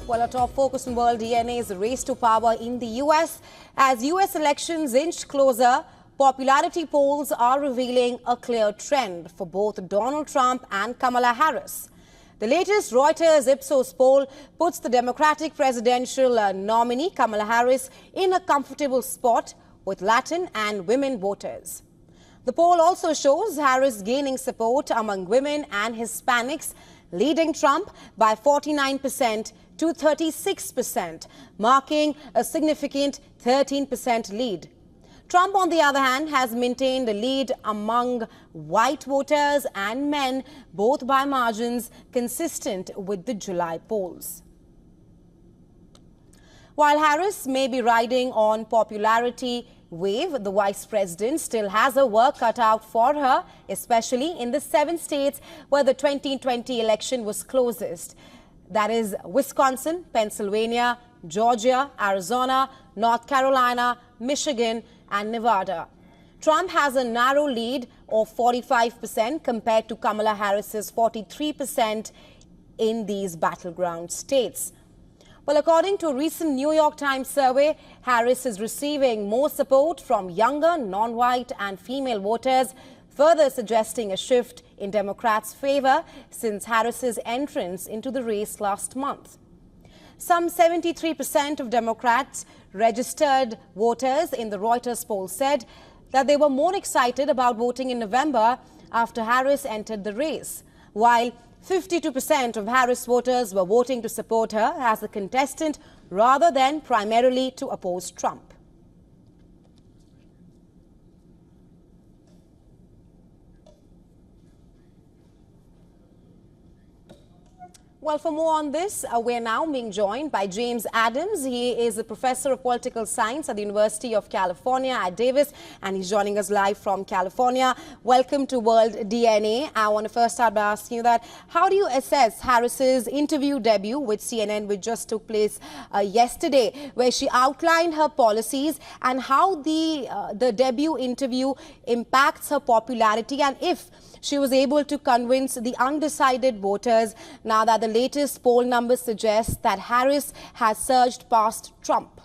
Well, our top focus on World DNA is the race to power in the U.S. As U.S. elections inch closer, popularity polls are revealing a clear trend for both Donald Trump and Kamala Harris. The latest Reuters Ipsos poll puts the Democratic presidential nominee Kamala Harris in a comfortable spot with Latin and women voters. The poll also shows Harris gaining support among women and Hispanics, leading Trump by 49% to 36%, marking a significant 13% lead. Trump, on the other hand, has maintained a lead among white voters and men, both by margins consistent with the July polls. While Harris may be riding on popularity wave, the vice president still has her work cut out for her, especially in the 7 states where the 2020 election was closest. That is Wisconsin, Pennsylvania, Georgia, Arizona, North Carolina, Michigan, and Nevada. Trump has a narrow lead of 45% compared to Kamala Harris's 43% in these battleground states. Well, according to a recent New York Times survey, Harris is receiving more support from younger, non-white and female voters, further suggesting a shift in Democrats' favor since Harris's entrance into the race last month. Some 73% of Democrats registered voters in the Reuters poll said that they were more excited about voting in November after Harris entered the race, while 52% of Harris voters were voting to support her as a contestant rather than primarily to oppose Trump. Well, for more on this, we're now being joined by James Adams. He is a professor of political science at the University of California at Davis, and he's joining us live from California. Welcome to World DNA. I want to first start by asking you that, how do you assess Harris's interview debut with CNN, which just took place yesterday, where she outlined her policies, and how the debut interview impacts her popularity, and if she was able to convince the undecided voters now that the latest poll numbers suggest that Harris has surged past Trump?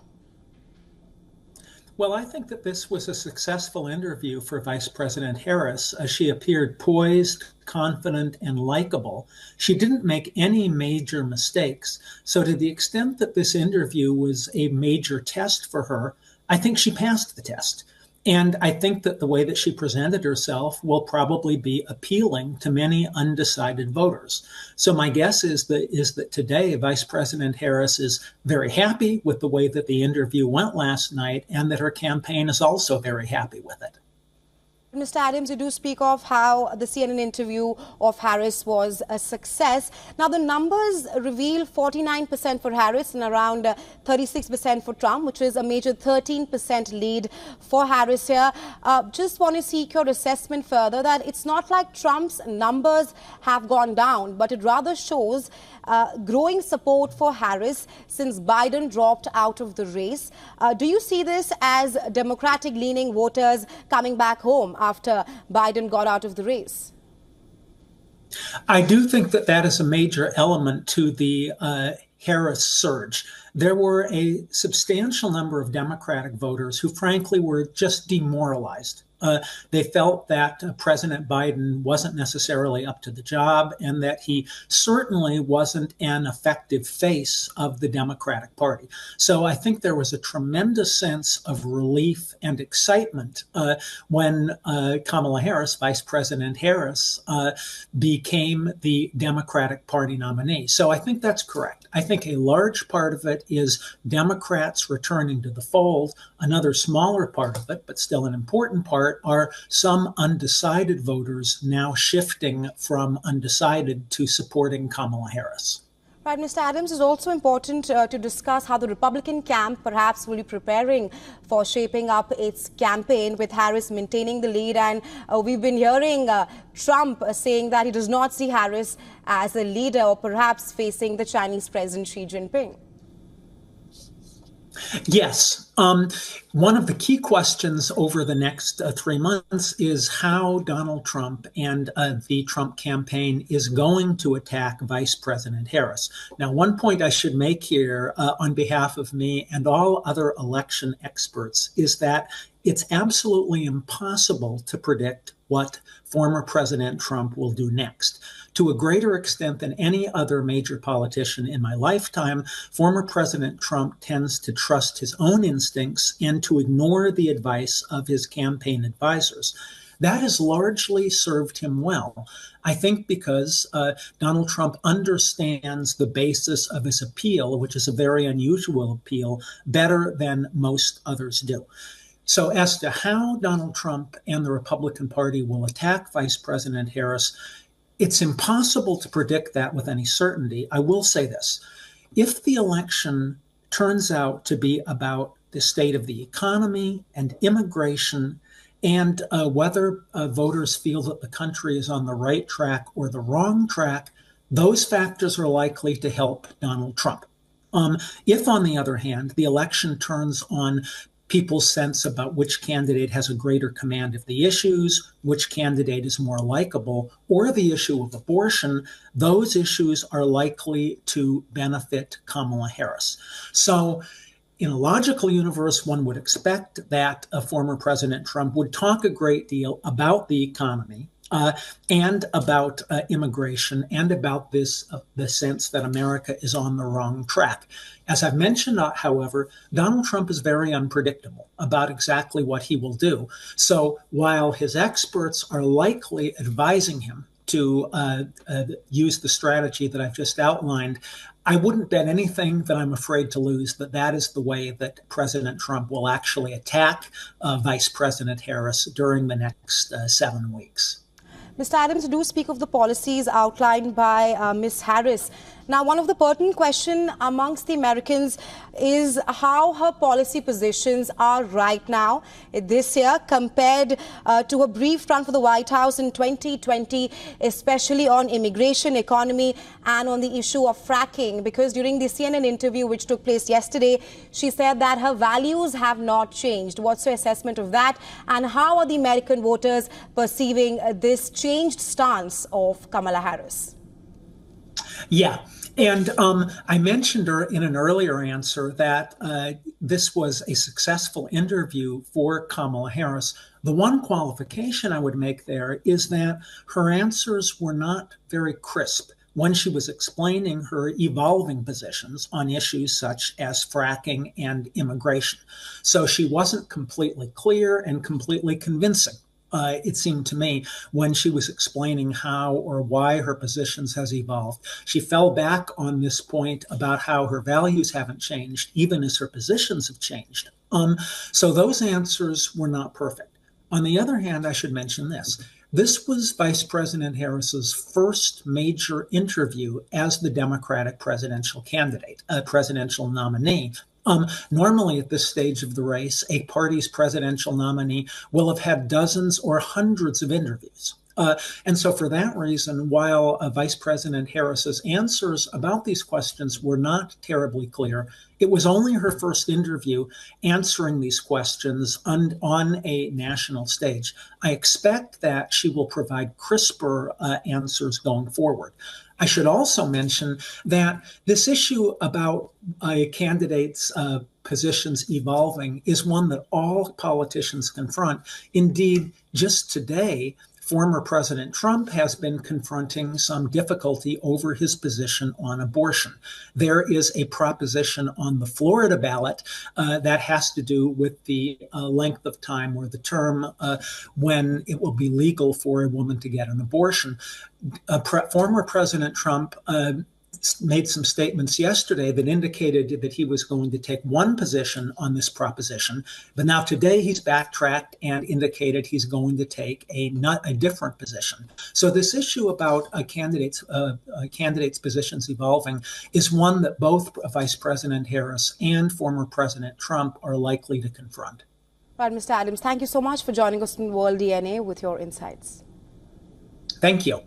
Well, I think that this was a successful interview for Vice President Harris. She appeared poised, confident, and likable. She didn't make any major mistakes. So to the extent that this interview was a major test for her, I think she passed the test. And I think that the way that she presented herself will probably be appealing to many undecided voters. So my guess is that today Vice President Harris is very happy with the way that the interview went last night, and that her campaign is also very happy with it. Mr. Adams, you do speak of how the CNN interview of Harris was a success. Now, the numbers reveal 49% for Harris and around 36% for Trump, which is a major 13% lead for Harris here. Just want to seek your assessment further that it's not like Trump's numbers have gone down, but it rather shows growing support for Harris since Biden dropped out of the race. Do you see this as Democratic-leaning voters coming back home after Biden got out of the race? I do think that that is a major element to the Harris surge. There were a substantial number of Democratic voters who, frankly, were just demoralized. They felt that President Biden wasn't necessarily up to the job, and that he certainly wasn't an effective face of the Democratic Party. So I think there was a tremendous sense of relief and excitement when Kamala Harris, Vice President Harris, became the Democratic Party nominee. So I think that's correct. I think a large part of it is Democrats returning to the fold. Another smaller part of it, but still an important part, are some undecided voters now shifting from undecided to supporting Kamala Harris. Right, Mr. Adams, it's also important to discuss how the Republican camp perhaps will be preparing for shaping up its campaign with Harris maintaining the lead. And we've been hearing Trump saying that he does not see Harris as a leader or perhaps facing the Chinese President Xi Jinping. Yes. One of the key questions over the next 3 months is how Donald Trump and the Trump campaign is going to attack Vice President Harris. Now, one point I should make here on behalf of me and all other election experts is that it's absolutely impossible to predict what former President Trump will do next. To a greater extent than any other major politician in my lifetime, former President Trump tends to trust his own instincts and to ignore the advice of his campaign advisors. That has largely served him well, I think, because Donald Trump understands the basis of his appeal, which is a very unusual appeal, better than most others do. So as to how Donald Trump and the Republican Party will attack Vice President Harris, it's impossible to predict that with any certainty. I will say this. If the election turns out to be about the state of the economy and immigration and whether voters feel that the country is on the right track or the wrong track, those factors are likely to help Donald Trump. If, on the other hand, the election turns on people's sense about which candidate has a greater command of the issues, which candidate is more likable, or the issue of abortion, those issues are likely to benefit Kamala Harris. So in a logical universe, one would expect that a former President Trump would talk a great deal about the economy and about immigration and about the sense that America is on the wrong track. As I've mentioned, however, Donald Trump is very unpredictable about exactly what he will do. So while his experts are likely advising him to use the strategy that I've just outlined, I wouldn't bet anything that I'm afraid to lose that that is the way that President Trump will actually attack Vice President Harris during the next 7 weeks. Mr. Adams, do speak of the policies outlined by Ms. Harris. Now, one of the pertinent questions amongst the Americans is how her policy positions are right now this year compared to a brief run for the White House in 2020, especially on immigration, economy, and on the issue of fracking. Because during the CNN interview, which took place yesterday, she said that her values have not changed. What's your assessment of that? And how are the American voters perceiving this changed stance of Kamala Harris? Yeah. And I mentioned in an earlier answer that this was a successful interview for Kamala Harris. The one qualification I would make there is that her answers were not very crisp when she was explaining her evolving positions on issues such as fracking and immigration. So she wasn't completely clear and completely convincing. It seemed to me, when she was explaining how or why her positions has evolved. She fell back on this point about how her values haven't changed, even as her positions have changed. So those answers were not perfect. On the other hand, I should mention this. This was Vice President Harris's first major interview as the Democratic presidential candidate, presidential nominee. Normally at this stage of the race, a party's presidential nominee will have had dozens or hundreds of interviews. And so for that reason, while Vice President Harris's answers about these questions were not terribly clear, it was only her first interview answering these questions on a national stage. I expect that she will provide crisper answers going forward. I should also mention that this issue about a candidate's positions evolving is one that all politicians confront. Indeed, just today, former President Trump has been confronting some difficulty over his position on abortion. There is a proposition on the Florida ballot that has to do with the length of time or the term when it will be legal for a woman to get an abortion. Former President Trump made some statements yesterday that indicated that he was going to take one position on this proposition, but now today he's backtracked and indicated he's going to take a different position. So this issue about candidates' positions evolving is one that both Vice President Harris and former President Trump are likely to confront. Right, Mr. Adams, thank you so much for joining us in World DNA with your insights. Thank you.